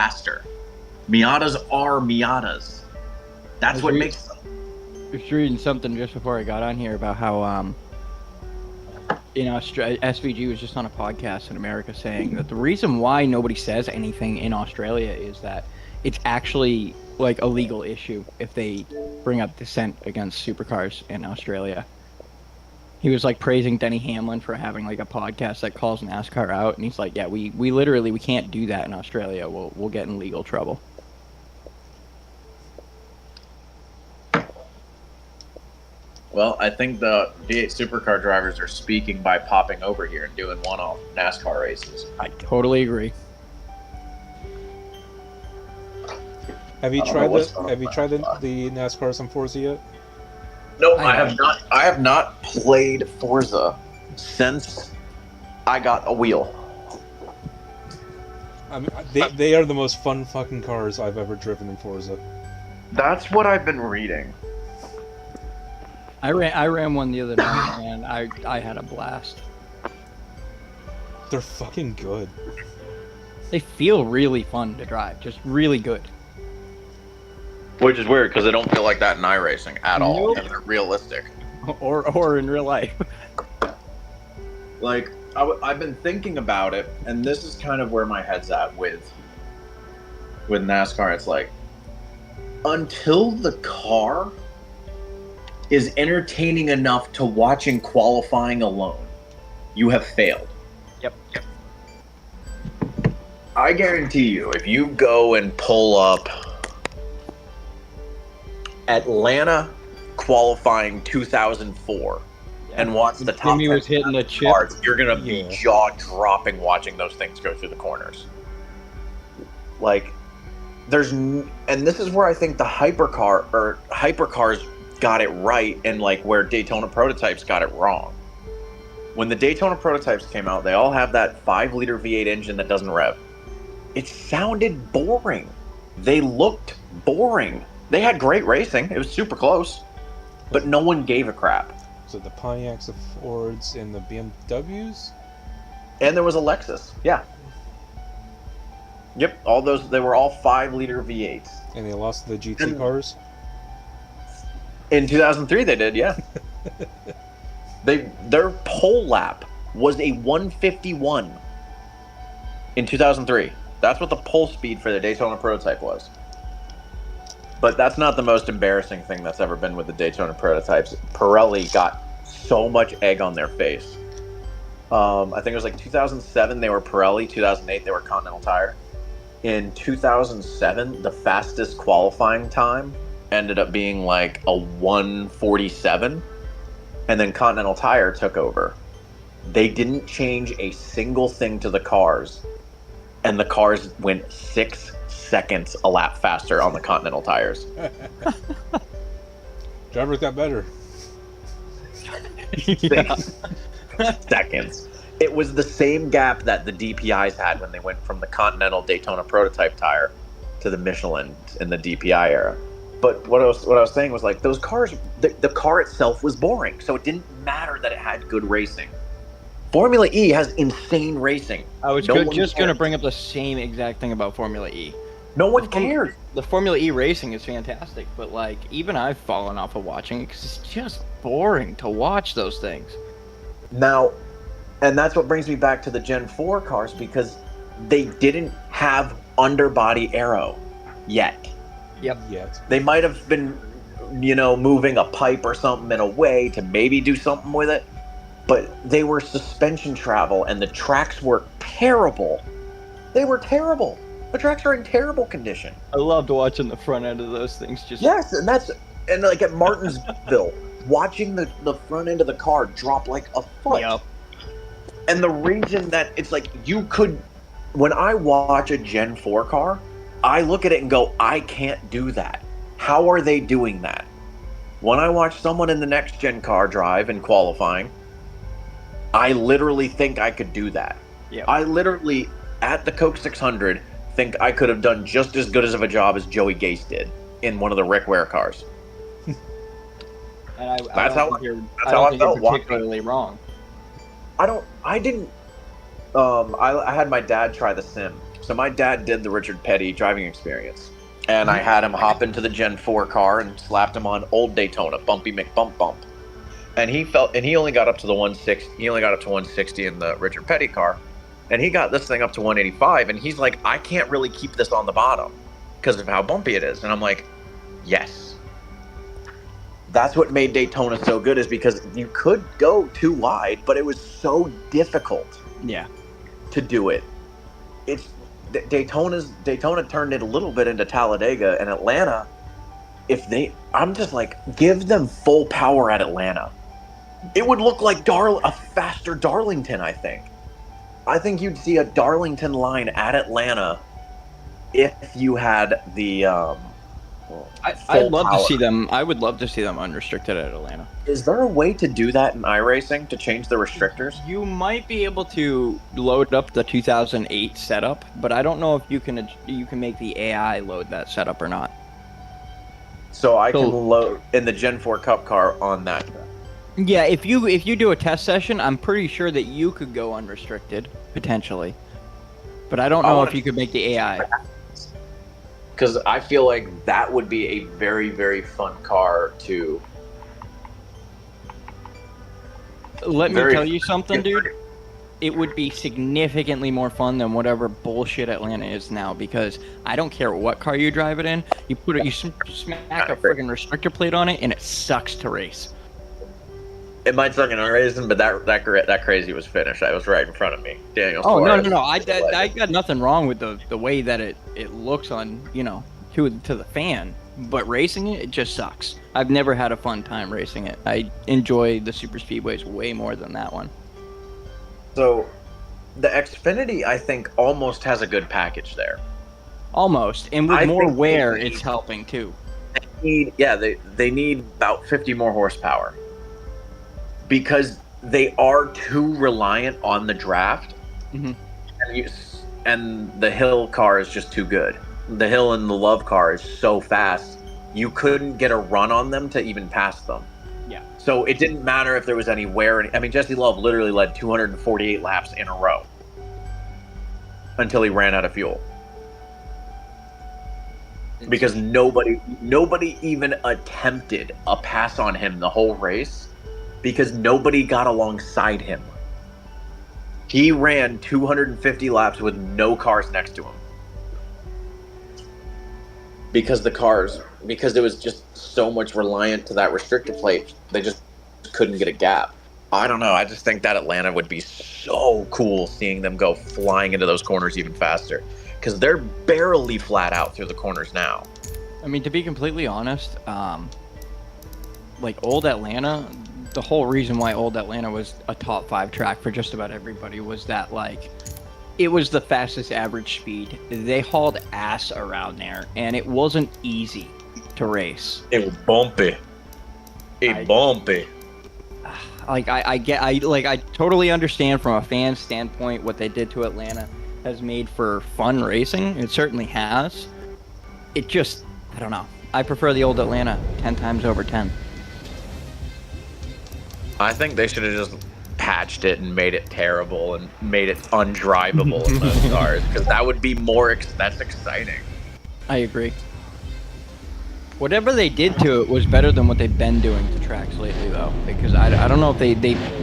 faster. Miatas are Miatas. That's what makes them. I was reading something just before I got on here about how in Australia, SVG was just on a podcast in America saying that the reason why nobody says anything in Australia is that it's actually like a legal issue if they bring up dissent against supercars in Australia. He was like praising Denny Hamlin for having like a podcast that calls NASCAR out, and he's like, "Yeah, we literally we can't do that in Australia. We'll get in legal trouble." Well, I think the V8 supercar drivers are speaking by popping over here and doing one-off NASCAR races. I totally agree. Have you tried the NASCARs on Forza yet? No, I have not. I have not played Forza since I got a wheel. I mean, they are the most fun fucking cars I've ever driven in Forza. That's what I've been reading. I ran one the other night, and I had a blast. They're fucking good. They feel really fun to drive, just really good. Which is weird because they don't feel like that in iRacing at all. Nope. And they're realistic. Or in real life. Like, I've been thinking about it, and this is kind of where my head's at with NASCAR. It's like, until the car is entertaining enough to watching qualifying alone, you have failed. Yep. I guarantee you, if you go and pull up Atlanta qualifying 2004 and watch the top Jimmy 10 was hitting the chip. cars, you're gonna be jaw-dropping watching those things go through the corners. Like, and this is where I think the hypercars got it right, and like where Daytona prototypes got it wrong. When the Daytona prototypes came out, they all have that 5-liter V8 engine that doesn't rev. It sounded boring. They looked boring. They had great racing. It was super close, but no one gave a crap. So the Pontiacs, the Fords, and the BMWs? And there was a Lexus. Yeah. Yep, all those, they were all 5-liter V8s. And they lost the GT cars? In 2003 they did, yeah. Their pole lap was a 151 in 2003. That's what the pole speed for the Daytona prototype was. But that's not the most embarrassing thing that's ever been with the Daytona prototypes. Pirelli got so much egg on their face. I think it was like 2007 they were Pirelli, 2008 they were Continental Tire. In 2007, the fastest qualifying time ended up being like a 147, and then Continental Tire took over. They didn't change a single thing to the cars, and the cars went 6 seconds a lap faster on the Continental tires. Drivers got better. 6 seconds. It was the same gap that the DPIs had when they went from the Continental Daytona prototype tire to the Michelin in the DPI era. But what I was saying was, like, those cars, the car itself was boring, so it didn't matter that it had good racing. Formula E has insane racing. I was just going to bring up the same exact thing about Formula E. No one cares. The Formula E racing is fantastic, but like even I've fallen off of watching it because it's just boring to watch those things. Now, and that's what brings me back to the Gen 4 cars, because they didn't have underbody aero yet. Yet. They might have been, moving a pipe or something in a way to maybe do something with it, but they were suspension travel, and the tracks were terrible. They were terrible. The tracks are in terrible condition. I loved watching the front end of those things. Yes, and like at Martinsville, watching the front end of the car drop like a foot. Yep. And the reason that it's like when I watch a Gen 4 car, I look at it and go, I can't do that. How are they doing that? When I watch someone in the next gen car drive in qualifying, I literally think I could do that. Yep. I literally, at the Coke 600, think I could have done just as good of a job as Joey Gase did in one of the Rick Ware cars. And that's how I felt. Particularly wrong. I had my dad try the sim So my dad did the Richard Petty driving experience, and I had him hop into the Gen 4 car and slapped him on old Daytona, Bumpy McBump Bump. And he only got up to the 160. He only got up to 160 in the Richard Petty car, and he got this thing up to 185. And he's like, I can't really keep this on the bottom because of how bumpy it is. And I'm like, yes. That's what made Daytona so good, is because you could go too wide, but it was so difficult. Yeah. To do it. Daytona turned it a little bit into Talladega, and Atlanta. I'm just like, give them full power at Atlanta. It would look like a faster Darlington. I think you'd see a Darlington line at Atlanta if you had the. I'd love to see them. I would love to see them unrestricted at Atlanta. Is there a way to do that in iRacing to change the restrictors? You might be able to load up the 2008 setup, but I don't know if you can make the AI load that setup or not. So I can load in the Gen 4 Cup car on that. Yeah, if you do a test session, I'm pretty sure that you could go unrestricted potentially, but I don't know if you could make the AI. Because I feel like that would be a very, very fun car to. Let me tell you something, dude. It would be significantly more fun than whatever bullshit Atlanta is now, because I don't care what car you drive it in. You smack a friggin' restrictor plate on it, and it sucks to race. It might suck in our racing, but that crazy was finished. I was right in front of me, Daniel. Oh no! I got nothing wrong with the way that it looks on to the fan, but racing it just sucks. I've never had a fun time racing it. I enjoy the super speedways way more than that one. So, the Xfinity, I think, almost has a good package there. Almost, and with more wear, it's helping too. They need about 50 more horsepower. Because they are too reliant on the draft, and the hill car is just too good. The hill and the love car is so fast, you couldn't get a run on them to even pass them. Yeah. So it didn't matter if there was any wear. I mean, Jesse Love literally led 248 laps in a row until he ran out of fuel. Because nobody even attempted a pass on him the whole race. Because nobody got alongside him. He ran 250 laps with no cars next to him. Because it was just so much reliant to that restrictor plate, they just couldn't get a gap. I don't know. I just think that Atlanta would be so cool seeing them go flying into those corners even faster. Because they're barely flat out through the corners now. I mean, to be completely honest, like old Atlanta, the whole reason why old Atlanta was a top 5 track for just about everybody was that, like, it was the fastest average speed. They hauled ass around there, and it wasn't easy to race. It was bumpy. Bumpy. Like, I totally understand from a fan standpoint what they did to Atlanta has made for fun racing. It certainly has. It just, I don't know. I prefer the old Atlanta 10 times over 10. I think they should have just patched it and made it terrible and made it undrivable in those cars, because that would be that's exciting. I agree. Whatever they did to it was better than what they've been doing to tracks lately, though, because I don't know if they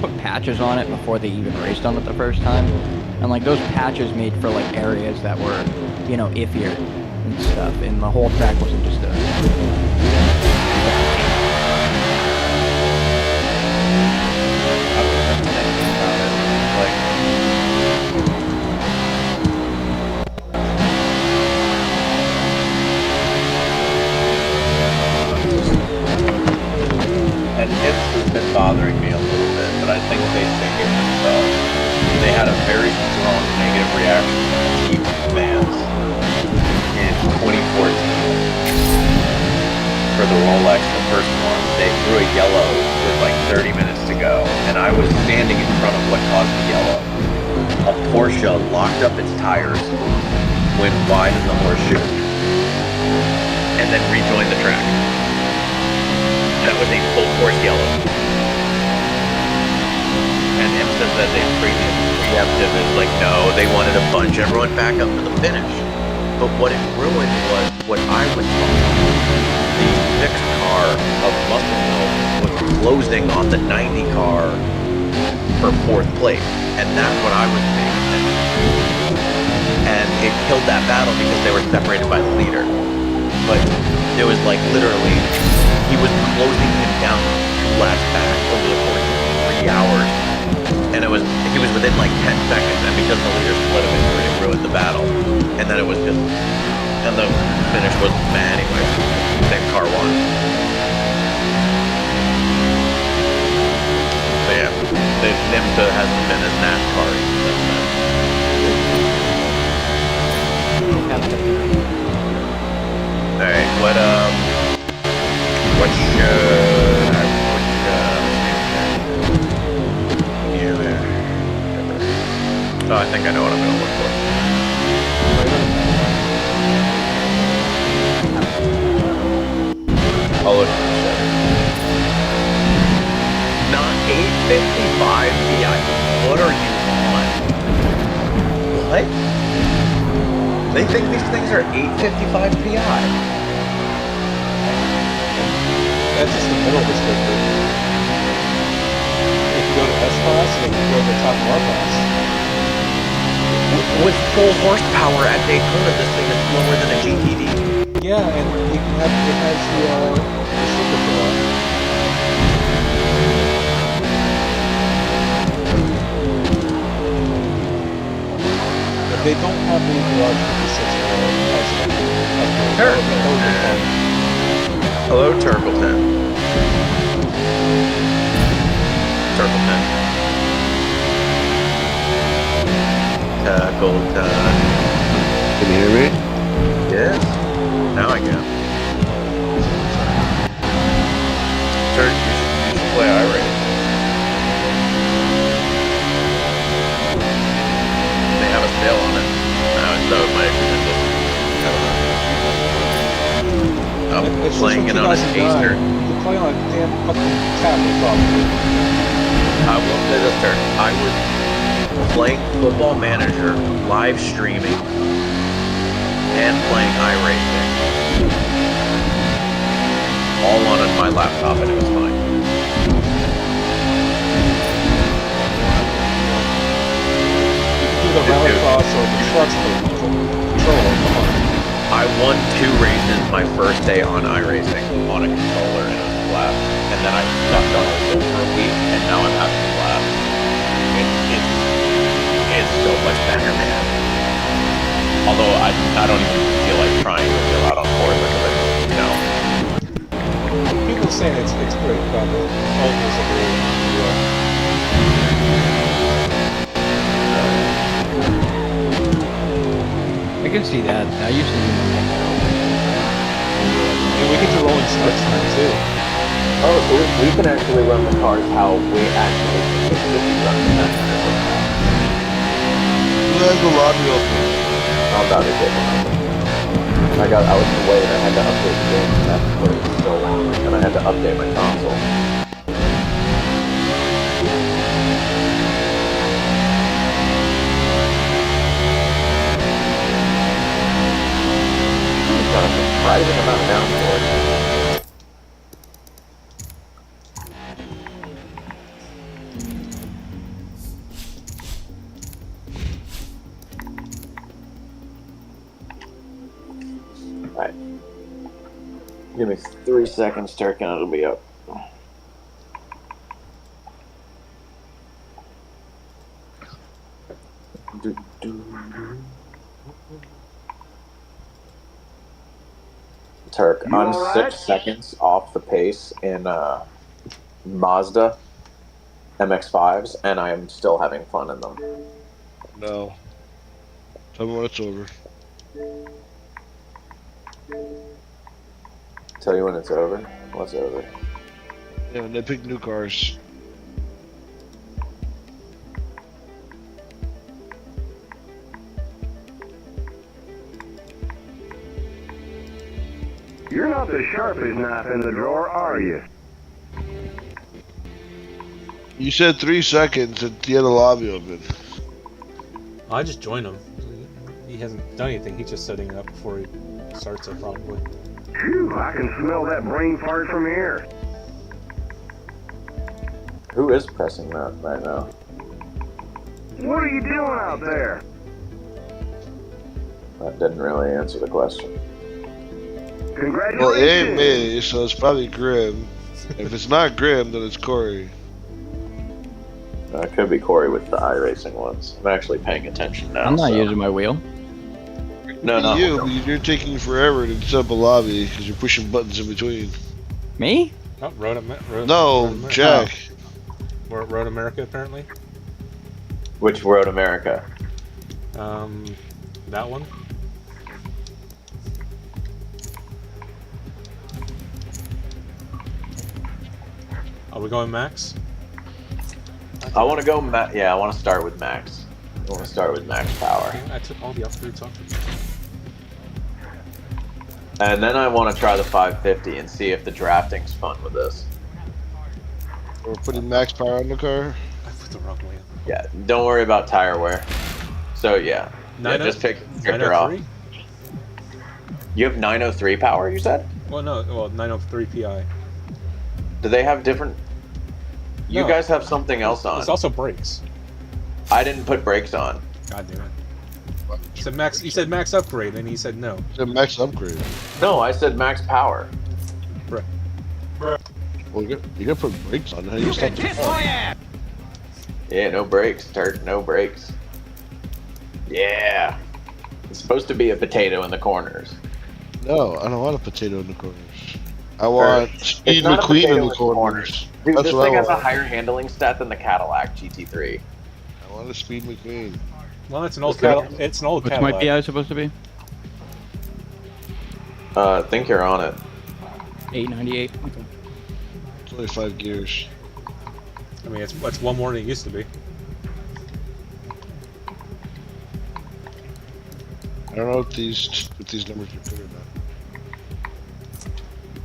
put patches on it before they even raced on it the first time, and like those patches made for like areas that were, iffier and stuff, and the whole track wasn't just And this has been bothering me a little bit, but I think they saved themselves. They had a very strong negative reaction from Team fans in 2014 for the Rolex, the first one. They threw a yellow with like 30 minutes to go, and I was standing in front of what caused the yellow. A Porsche locked up its tires, went wide in the horseshoe, and then rejoined the track. That was a full course yellow. And IMSA said they previously preemptive. It's like, no, they wanted to bunch everyone back up for the finish. But what it ruined was what I was told. The 6 car of Muscle was closing on the 90 car for 4th place. And that's what I was paying attention to. And it killed that battle because they were separated by the leader. But there was like literally, he was closing him down 2 laps back over the course of 3 hours. And he was within like 10 seconds, and because the leader split him in 3, it ruined the battle. And then it was just, and the finish was meh anyway. Same car won. So yeah, the NIMSA hasn't been as NASCAR since then. Alright, what should I Oh, I think I know what I'm gonna look for. I'll look for the show. Not 855 PI. What are you on? What? They think these things are 855 PI. That's just the middle restrictor. If you go to S class, and if you go to the top of R class. With full horsepower at Daytona, this thing is slower than a GTD. Yeah, and it has the restrictor for that. But they don't have the garage 56 Hello, Turkleton. Turkleton. Turkleton. Can you hear me? Yes. Now I can. Turk, you should play iRace. They have a sale on it. So it might extend it. I don't know. I'm playing it on a taster. You're playing on a damn fucking tablet, probably. I will say this, Turk. I was playing Football Manager, live streaming, and playing iRacing. All on my laptop, and it was fine. Do the rallycross or the trucks controller, come on. I won 2 races my first day on iRacing on a controller, and it was a blast. And then I stuck on it for a week, and now I'm having a blast. It's so much better, man. Although I don't even feel like trying to feel out on Forza because you know. People say it's great, but the owners are really I can see that. I used to do that. and we get to rolling starts time too. Oh, so we can actually run the cars how we actually run the There's a lot of I'm about to get one. I was waiting. I had to update the game and that's for so long, and I had to update my console. Got a surprising amount of downforce. Alright. Give me 3 seconds, Turk, and it'll be up. Turk, I'm 6 seconds off the pace in Mazda MX-5s, and I am still having fun in them. No. Tell me when it's over. Tell you when it's over? What's over? Yeah, when they pick new cars. You're not the sharpest knife in the drawer, are you? You said 3 seconds and you had the lobby open. I just joined him. He hasn't done anything. He's just setting it up before he starts it, probably. Phew, I can smell that brain fart from here. Who is pressing that right now? What are you doing out there? That didn't really answer the question. Congratulations. Well, it ain't me, so it's probably Grim. If it's not Grim, then it's Corey. It could be Corey with the iRacing ones. I'm actually paying attention now. I'm not so. using my wheel. No. You're taking forever to set up a lobby because you're pushing buttons in between. Me? Oh, Road No, America. Jack. Road America, apparently. Which Road America? That one. Are we going max? I want to go. I want to start with max. I want to start with max power, I took all the upgrades off. and then I want to try the 550 and see if the drafting's fun with this. We're putting max power on the car. I put the wrong way up. Yeah, don't worry about tire wear. So yeah, just pick drifter off. 903? You have 903 power, you said? Well, no. Well, 903 PI. Do they have different? You No. guys have something else on. It's also brakes. I didn't put brakes on. God damn it. You said max. You said max upgrade, and he said no. It's a max upgrade. No, I said max power. Well, you gotta put brakes on. How do you stop the car? Yeah, no brakes, Turk. No brakes. Yeah. It's supposed to be a potato in the corners. No, I don't want a potato in the corners. I want Speed It's not a McQueen potato in the corners. Dude, That's this what thing I has a want. higher handling stat than the Cadillac GT3. I want a Speed McQueen. Well, it's an old Okay. Cadillac. It's an old What's my Cadillac. PI supposed to be? I think you're on it. 898. It's only 5 gears. I mean, it's one more than it used to be. I don't know if these numbers are good or not.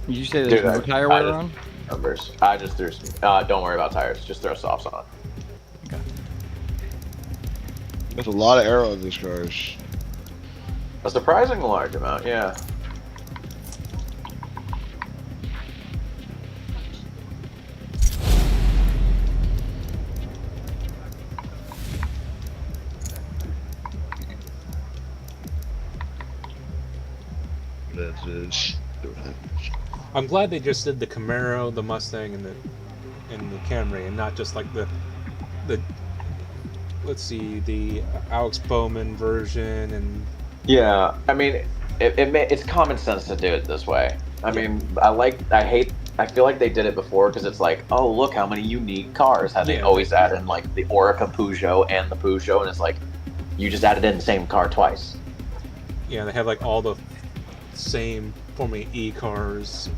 Did you say there's Dude, no I tire wear just- on? Numbers. I just threw some. Don't worry about tires. Just throw softs on. There's a lot of aero in these cars. A surprising large amount, yeah. That is. I'm glad they just did the Camaro, the Mustang, and the Camry, and not just like the let's see, the Alex Bowman version and. Yeah, I mean, it's common sense to do it this way. I mean, I feel like they did it before because it's like, oh, look how many unique cars. How they Yeah. always add in like the Orica Peugeot and the Peugeot, and it's like, you just added in the same car twice. Yeah, they have like all the same Formula E cars.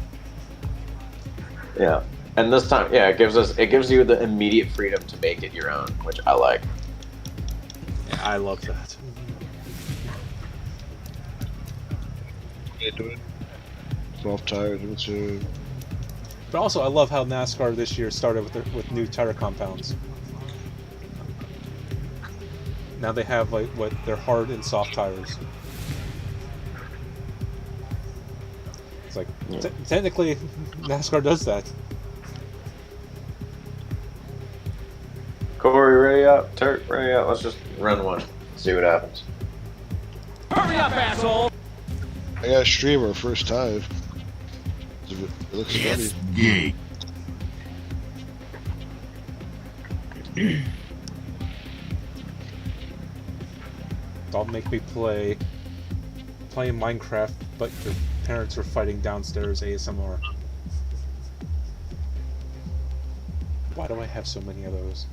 Yeah, and this time, yeah, it gives you the immediate freedom to make it your own, which I like. Yeah, I love that. Yeah, do it. Soft tires, it's But also, I love how NASCAR this year started with new tire compounds. Now they have like they're hard and soft tires. It's like technically NASCAR does that. Corey, ready up. Turk, ready up. Let's just run one. See what happens. I got a streamer first time. It looks funny. Don't make me play Minecraft, but your parents are fighting downstairs ASMR. Why do I have so many of those?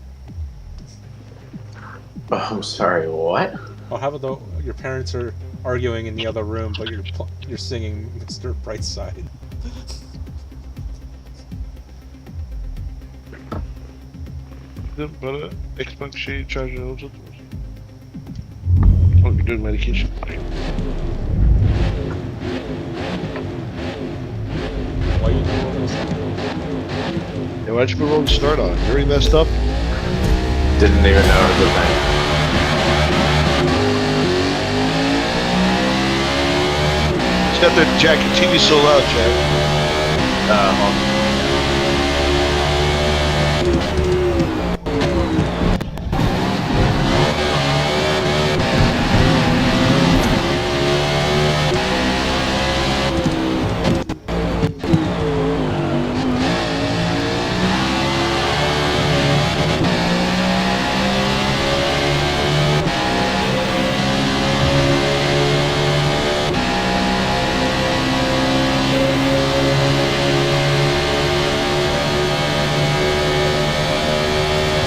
Oh, I'm sorry, what? Oh, how about your parents are arguing in the other room, but you're singing Mr. Brightside. But Xbox Shade charging those up. Oh, you're doing medication. Why are you doing this? Hey, why'd you put rolling start on? You already messed up? Didn't even know it was a thing. Got the Jack. Your TV's so loud, Jack. Hold on.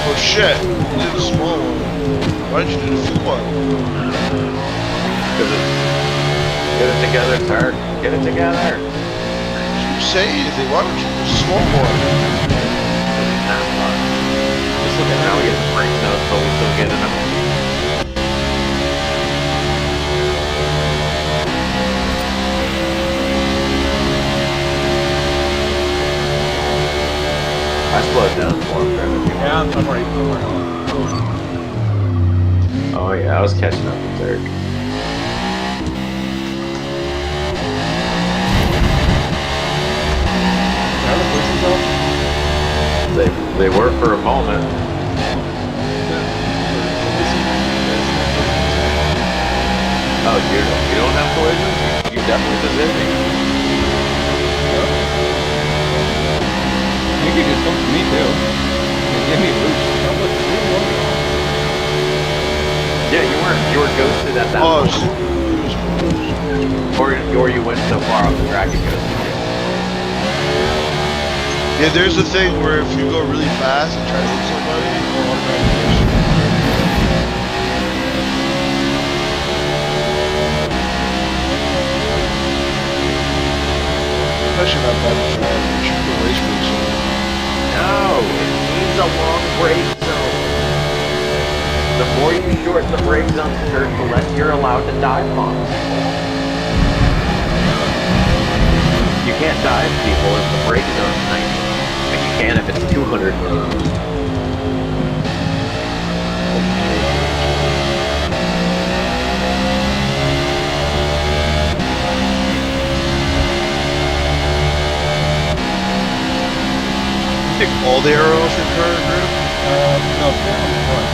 Oh shit! You did a small one. Why did you do the full one? Get it together, sir. Get it together. You say anything? Why would you do a small one? Nascar. Just look at how we get the brakes out, but we still get enough. I slowed down for him, Trevor. Yeah, I'm right. Oh yeah, I was catching up with Dirk. Are the places off? They were for a moment. Oh, you don't have collisions? You definitely positioning. You could just come to me too. Just give me a boost. Yeah, you were ghosted at that Oh, point. Or you went so far off the track it ghosted you. yeah, there's a thing where if you go really fast and try to hit somebody, you'll automatically. Especially not bad to try. You should put race brakes on. No, it needs a long brake zone. The more you shorten the brake zone, Kurt, the less you're allowed to dive bomb people. You can't dive people if the brake zone's 90. But you can if it's 200. Take all the arrows in current group? No, four on the front.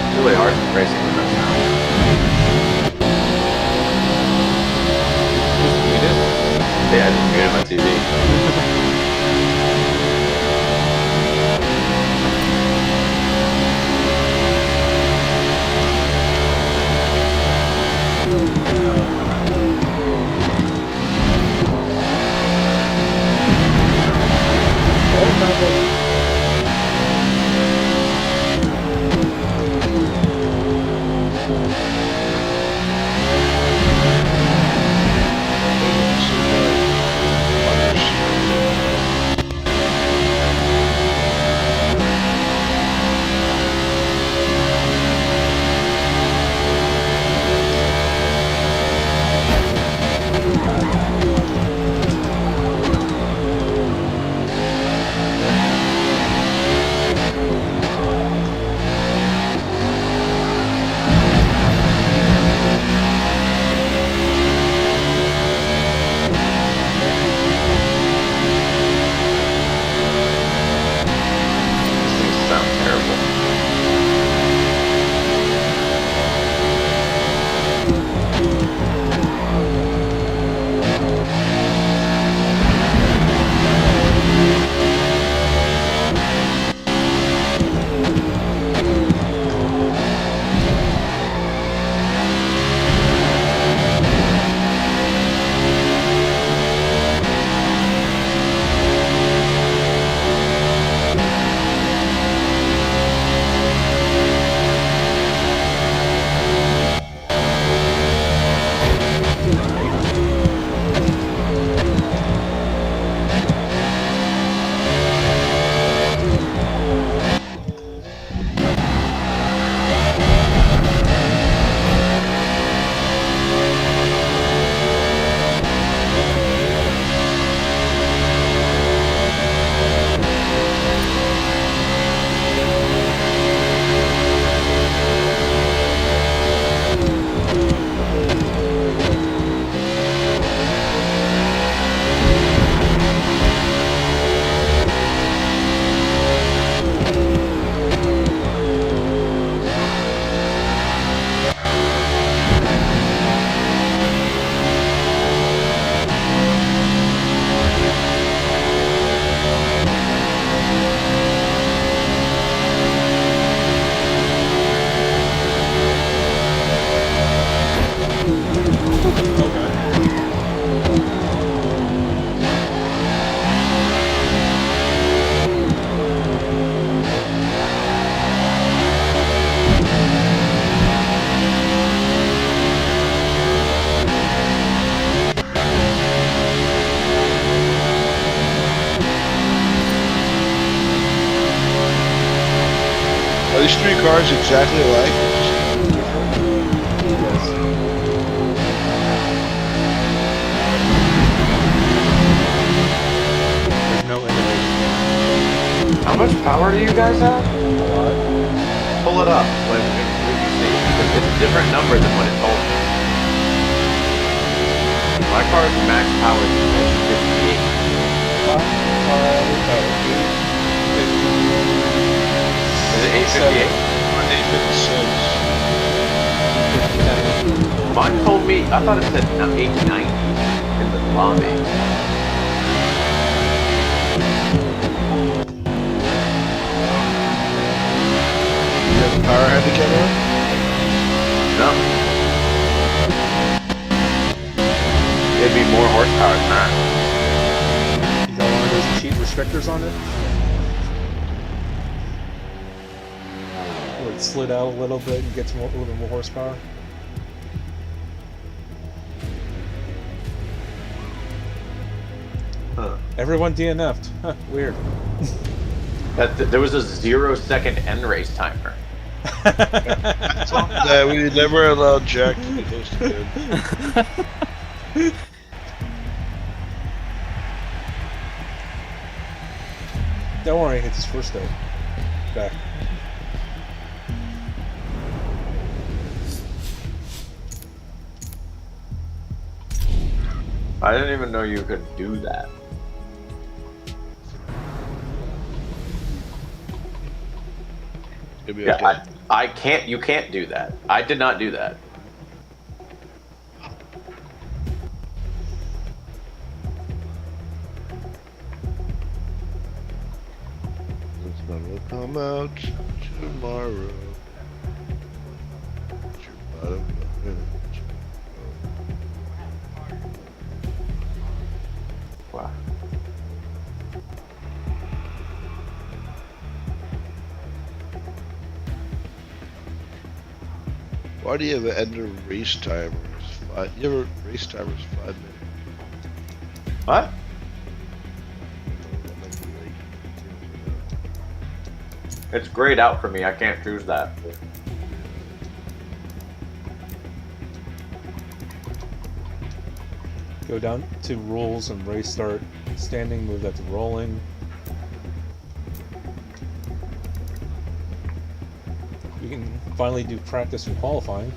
It's really hard racing with this now. Yeah, I just muted my TV. these three cars exactly alike? Yes. There's no innovation. How much power do you guys have? A lot. Pull it up when you see it, because it's a different number than what it told me. My car's max power is 58. Is it 858? 856. Mine told me, I thought it said 890 in the lobby. You have a power handicap on? No. It'd be more horsepower than that. You got one of those cheap restrictors on it? Where it slid out a little bit and gets a little bit more horsepower? Huh. Everyone DNF'd. Huh, weird. There was a 0-second end race timer. Yeah, we never allowed Jack to be close to good. Don't worry, it's his first day back. I didn't even know you could do that. It'll be Yeah, okay. I can't. You can't do that. I did not do that. The sun will come out tomorrow. Put your bottom line. Wow. Why do you have an end of race timers? You have a race timers 5 minutes. What? It's grayed out for me. I can't choose that. Go down to rules and race start standing, move that to rolling. We can finally do practice and qualifying.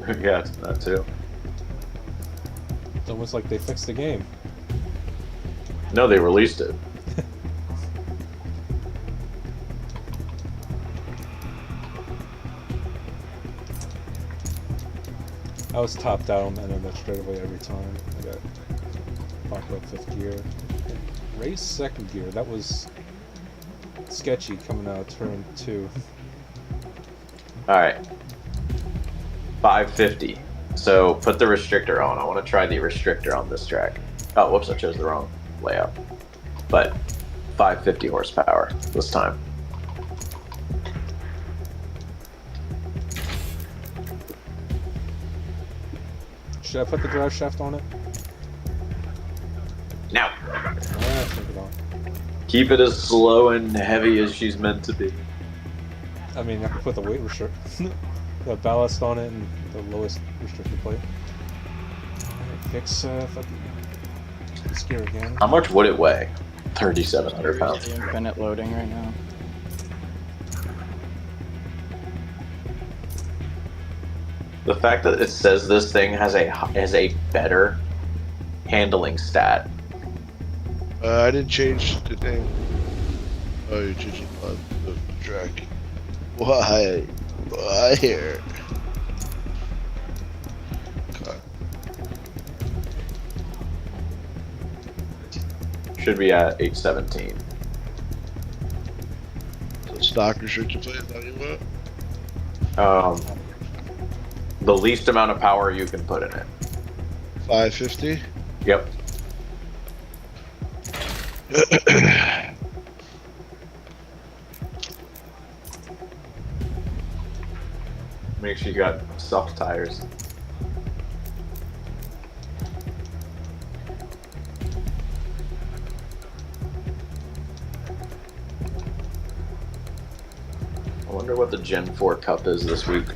Yeah, it's that too. It's almost like they fixed the game. No, they released it. I was topped out on the end of that straightaway every time. I got popped up 5th gear. Race 2nd gear, that was sketchy coming out of turn 2. Alright. 550. So put the restrictor on. I want to try the restrictor on this track. Oh, whoops, I chose the wrong layout. But 550 horsepower this time. Should I put the drive shaft on it? Now, Take it on. keep it as slow and heavy as she's meant to be. I mean, I could put the weight the ballast on it and the lowest restrictor plate. Alright, fix fucking this gear again. How much would it weigh? 3,700 pounds. The infinite loading right now. The fact that it says this thing has a better handling stat. I didn't change the thing. Oh, you're changing on the track. Why? Why here? Okay. Should be at 817. So stock restrictor plate, is that what you want? The least amount of power you can put in it. 550? Yep. Make sure you got soft tires. I wonder what the Gen 4 Cup is this week.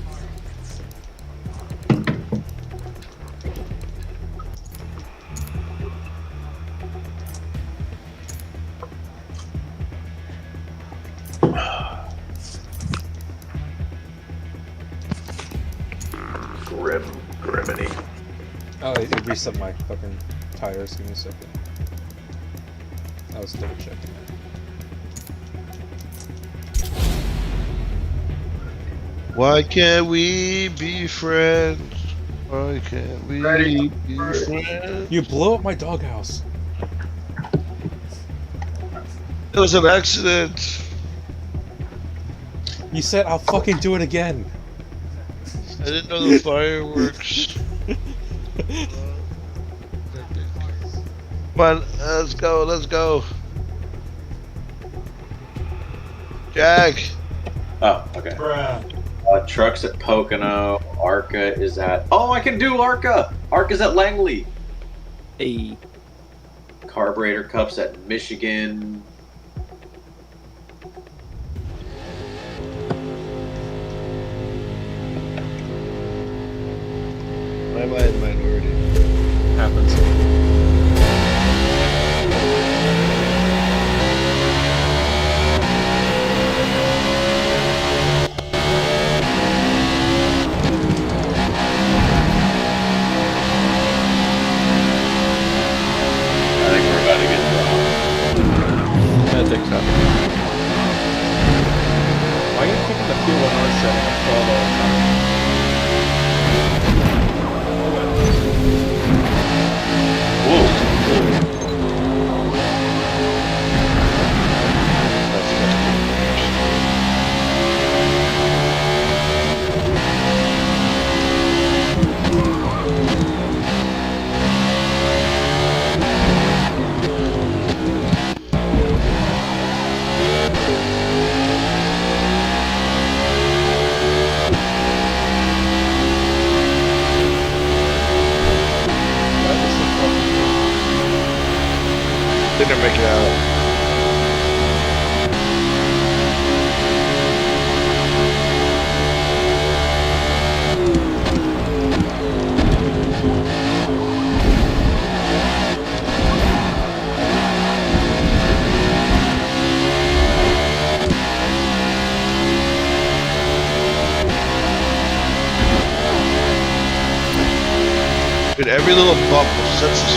Griminy. Oh, it reset my fucking tires. Give me a second. I was double checking it. Why can't we be friends? Why can't we be friends? You blew up my doghouse. It was an accident. You said I'll fucking do it again. I didn't know the fireworks. Come on, let's go, let's go. Jack. Oh, okay. Trucks at Pocono. Arca is at... Oh, I can do Arca! Arca's at Langley. Hey. Carburetor Cups at Michigan. Why am I in minority? Happens. I think we're about to get I think so. Why are you picking the fuel on our setting up all the time? Whoa. I think they're making out. Dude, every little bump sets this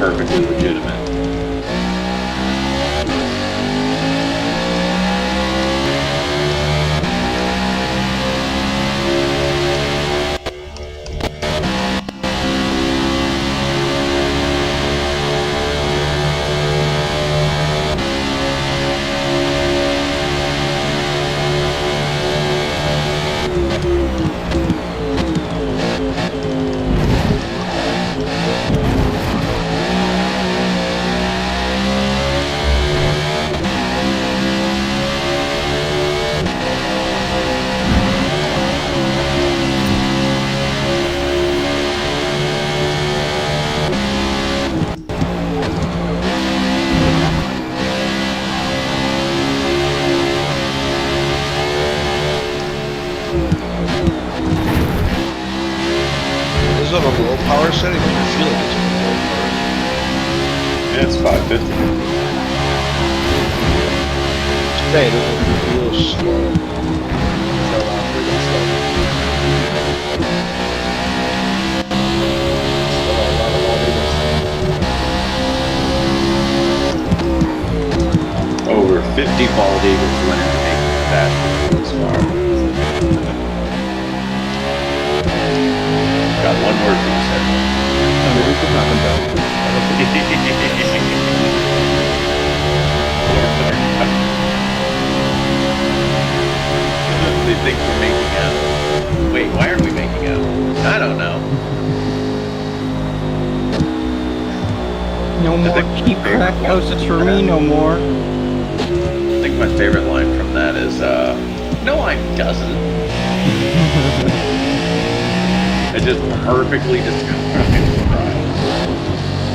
Perfectly legitimate. is on a low power setting, but I feel like it's on a low power. Yeah, it's 550. Today, it was real slow. Over 50 bald eagles winning to make that this far. Got one word for you, sir. think we're making out. Wait, why aren't we making out? I don't know. No more think cheap my favorite crack one- houses for me, no more. I think my favorite line from that is, no, I doesn't. It just perfectly describes the ride.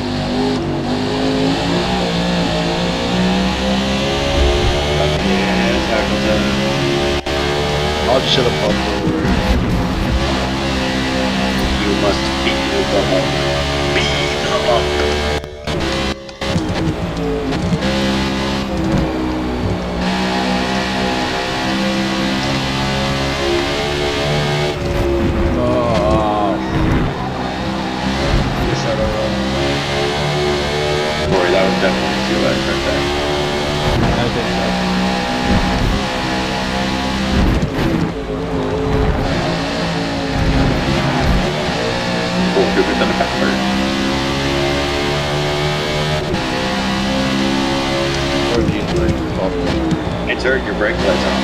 Yeah, Tackleton. I'll just shut up on the You must beat the hump. Beat the hump. Corey, that was definitely too late right there. I think so. Oh, good than a pepper. or easily. Hey, turn your brake lights on.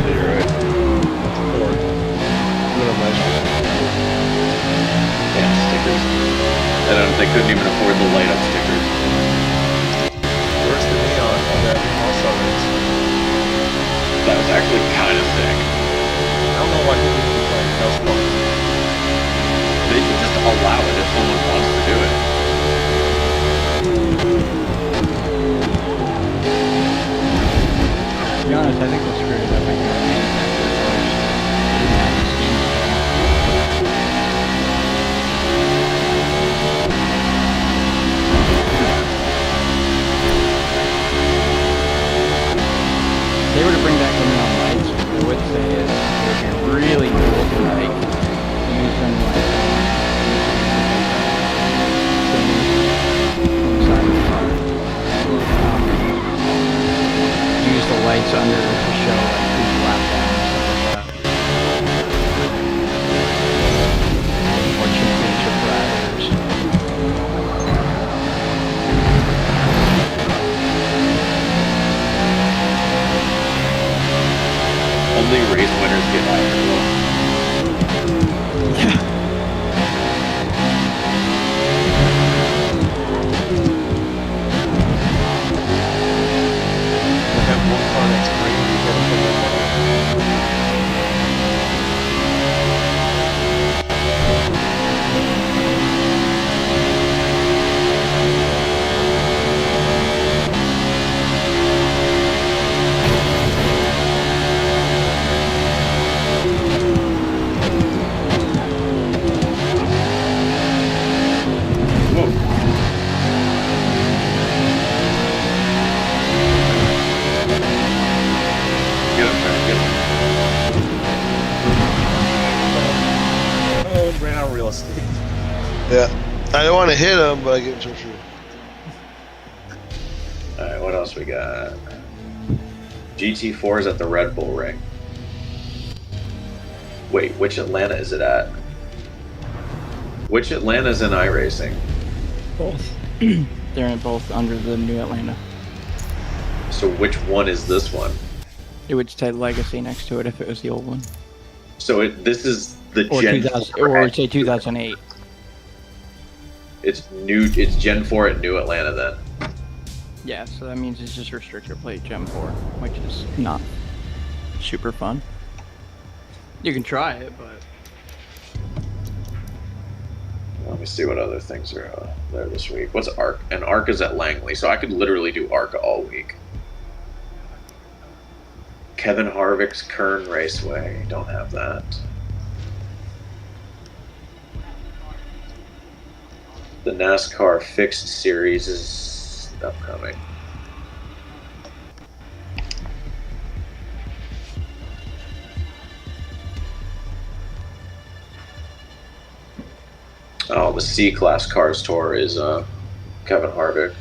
You're right. Or minimize Yeah, stickers. They couldn't even afford the light up stickers. Where's the neon on that all-star race? That was actually kind of sick. I don't know why people do like Nascar. They should just allow it if someone wants to do it. To be honest, I think we'll screw it up by going If they were to bring back the neon lights, what I would say is it would be really cool to like use them like inside the car. Use the lights under to show like who's lap down and stuff like that. Or championship riders. Only race winners get afterglow. We have one car that's green, we get them from Whoa. Get him, man, get him. Oh, it ran out of real estate. Yeah. I don't want to hit him, but I get him so true. Alright, what else we got? GT4's at the Red Bull Ring. Wait, which Atlanta is it at? Which Atlanta's in iRacing? Both. They're in both under the new Atlanta. So which one is this one? It would say Legacy next to it if it was the old one. So this is the Or Gen 2000, 4 or it at- would say 2008. It's It's Gen 4 at New Atlanta then. Yeah, so that means it's just restrictor plate Gen 4, which is not super fun. You can try it, but Let me see what other things are there this week. What's ARC? And ARC is at Langley, so I could literally do ARC all week. Kevin Harvick's Kern Raceway. Don't have that. The NASCAR Fixed Series is upcoming. Oh, the C-Class Cars Tour is Kevin Harvick.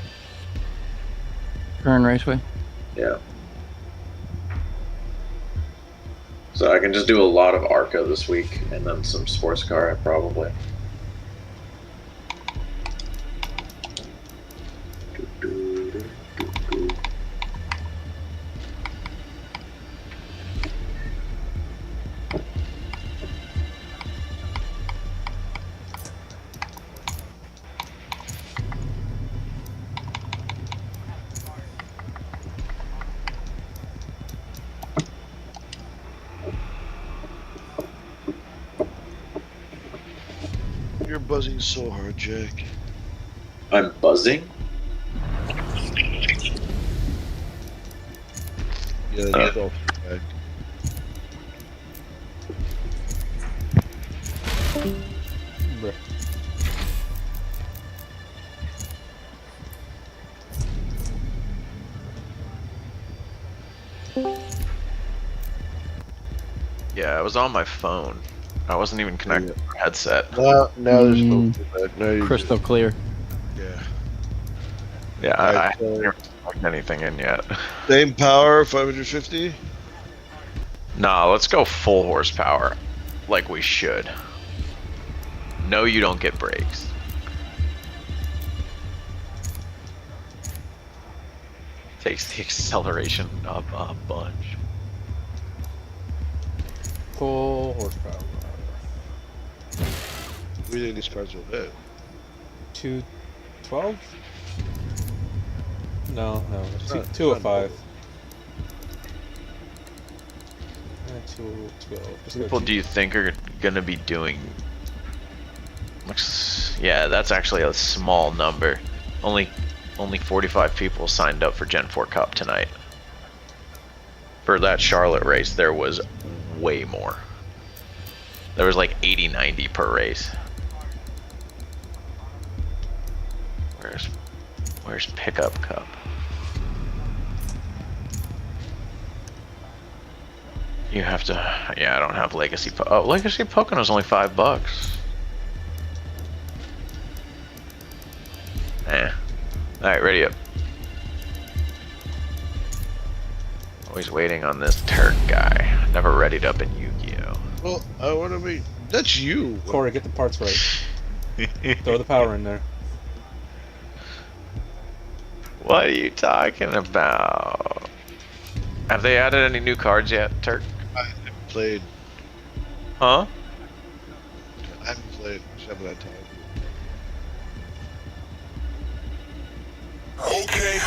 Kern Raceway. Yeah. So I can just do a lot of ARCA this week, and then some sports car probably. You're buzzing so hard, Jack. I'm buzzing. Yeah, that's all Jack. Bruh. Yeah, I was on my phone. I wasn't even connected to my headset. Now there's no feedback. Now you're Crystal clear. yeah. Yeah, Alright, I so- haven't plugged anything in yet. Same power, 550. Nah, let's go full horsepower, like we should. No, you don't get brakes. Takes the acceleration up a bunch. Full horsepower. We think these cars will hit. 212? No, It's two, not- 205. 212. Just go People do you think are gonna be doing? Yeah, that's actually a small number. Only 45 people signed up for Gen 4 Cup tonight. For that Charlotte race, there was way more. There was like 80, 90 per race. Where's Pickup Cup? You have to, yeah, I don't have Legacy Oh, Legacy Pocono's only $5. Alright, ready up. Always waiting on this Turk guy. Never readied up in Yu-Gi-Oh! Well, I want to be. That's you. Corey, get the parts right. Throw the power in there. What are you talking about? Have they added any new cards yet, Turk? I haven't played. Huh? I haven't played. Just haven't had time. Okay.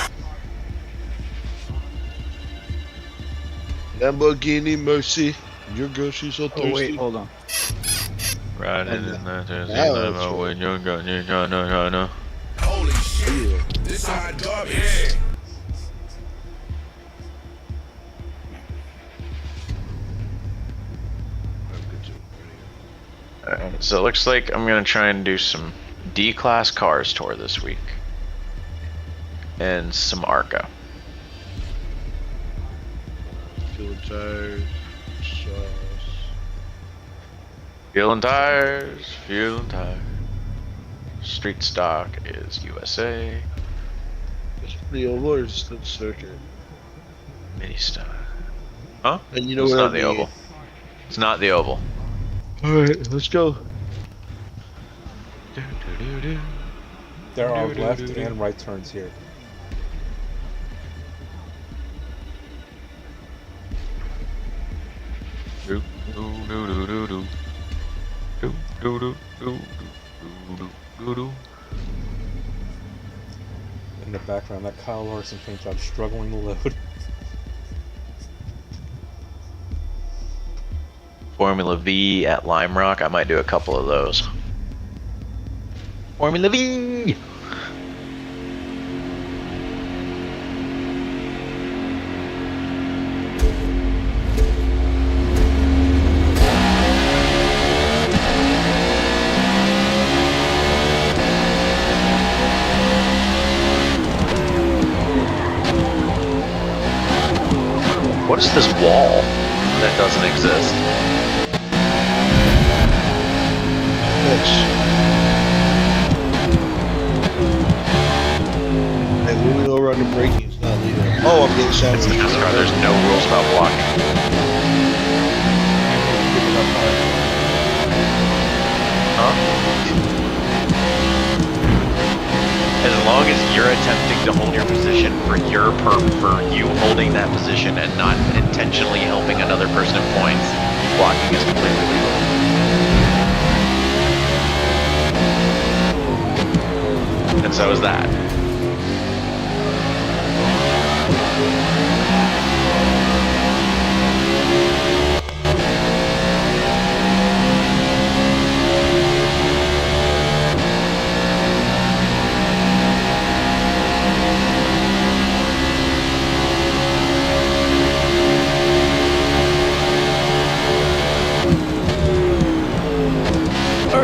Lamborghini Mercy. Your girl, she's so thirsty. Oh wait, hold on. Riding And in that now it's limo when you're no. Holy shit. This hot garbage. Yeah. Alright, so it looks like I'm gonna try and do some D-Class Cars Tour this week. And some ARCA. Fuel tires, sauce. Fuel and tires, fuel and tires. Street stock is USA. It's the oval or is it the circuit? Mini stock. Huh? And you know It's what not I the mean. oval. It's not the oval. Alright, let's go. There are left and right turns here. Do, do, do, do, do, do. Do, do, do, do, do, do, do. In the background, that Kyle Larson paint job struggling to load. Formula V at Lime Rock. I might do a couple of those. Formula V! What is this wall that doesn't exist? Yes. And moving over on the braking is not legal. Oh, I'm getting It's sandwiched. NASCAR. There's no rules about blocking. Huh? As long as you're attempting to hold your position for for you holding that position and not intentionally helping another person in points, blocking is completely legal. And so is that.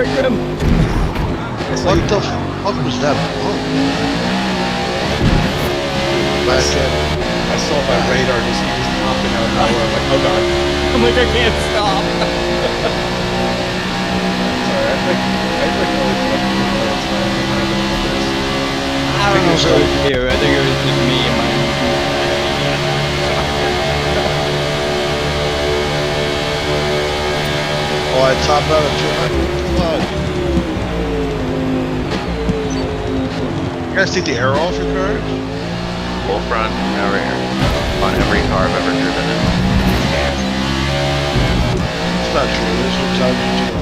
Sorry, Grim. What the fuck was that? Back at I saw my radar just popping out of nowhere. I'm like, oh god. I'm like, I can't stop. Sorry, I always like I don't know if it was you. I think it was just me and my. oh, I topped out at 200. Fuck. You guys take the air off your cars? Full front, over here. On every car I've ever driven in. It's not true. There's some times you do.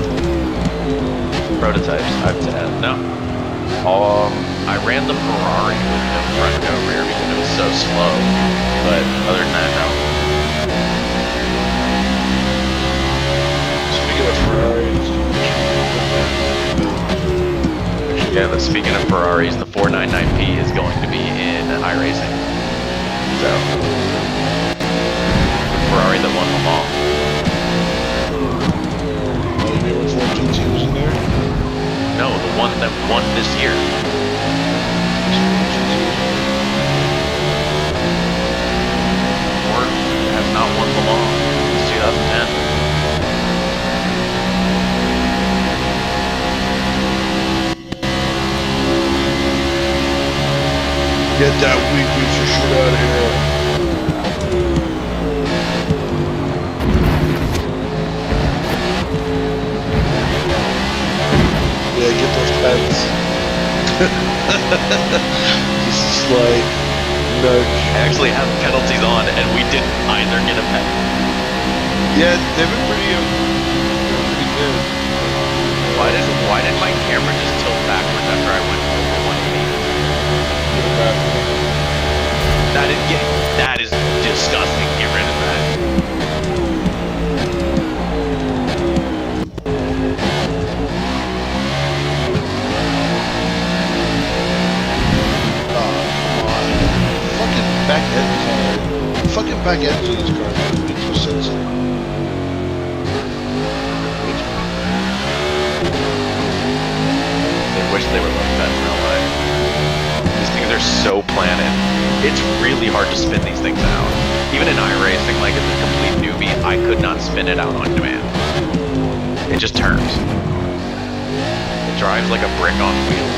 Prototypes, no. I ran the Ferrari with no front no rear because it was so slow. But other than that, no. Speaking of Ferraris, Yeah, but speaking of Ferraris, the 499P is going to be in iRacing. So, Ferrari that won Le Mans. oh, you mean when 4GT was in there? No, the one that won this year. Ford has not won Le Mans since 2010. Get that weak piece of shit out of here. Yeah, get those pens. This is like nudge. I actually have penalties on, and we didn't either get a pen. Yeah, they've been pretty good. Why did my camera just tilt backwards after I went over 180? That is disgusting. Get rid of that. Come on. Fucking back ends of these cars makes no sense. They wish they were like that in real life. These things are so planted. It's really hard to spin these things out. Even in iRacing, like as a complete newbie, I could not spin it out on demand. It just turns. It drives like a brick on wheels.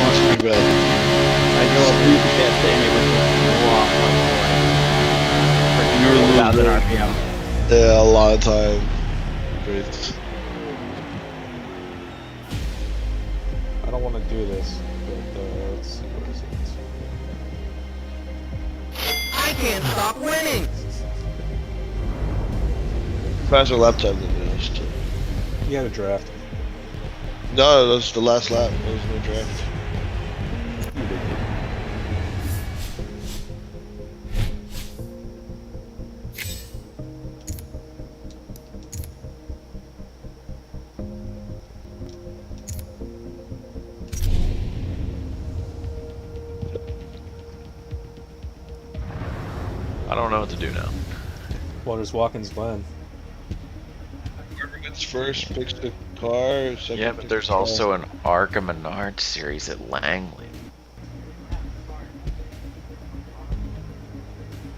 too bad. I go up through the pit and it was just You were losing 1,000 there. RPM. Yeah, a lot of time. Great. I don't want to do this, but let's see, what is it? I can't stop winning. Faster lap time than this. He had a draft. No, that was the last lap. There was no draft. You did. I don't know what to do now. Well, there's Watkins Glen. Whoever gets first picks the car. Second Yeah, picks but there's the car. also an Arca Menard series at Langley.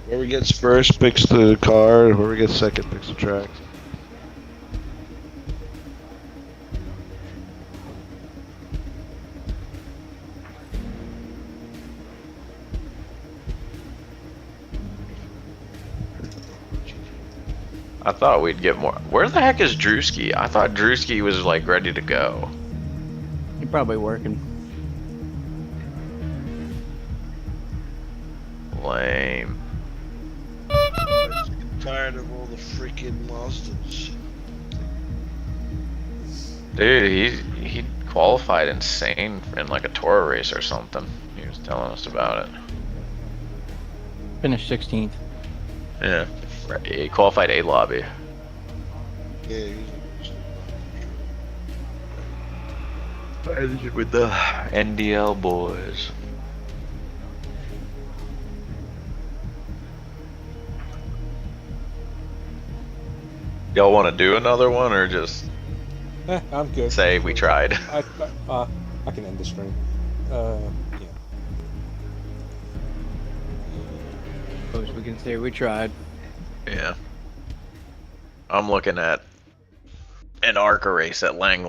Whoever gets first picks the car. Whoever gets second picks the track. I thought we'd get more. Where the heck is Drewski? I thought Drewski was like ready to go. You're probably working. Lame. I'm just getting tired of all the freaking Mazdas. Dude, he qualified insane in like a Toro race or something. He was telling us about it. Finished 16th. Yeah. Right, he qualified A lobby. Yeah, With the NDL boys. Y'all want to do another one or just I'm good. say we tried? I can end the stream. Yeah. Suppose we can say we tried. Yeah. I'm looking at an ARCA race at Langley.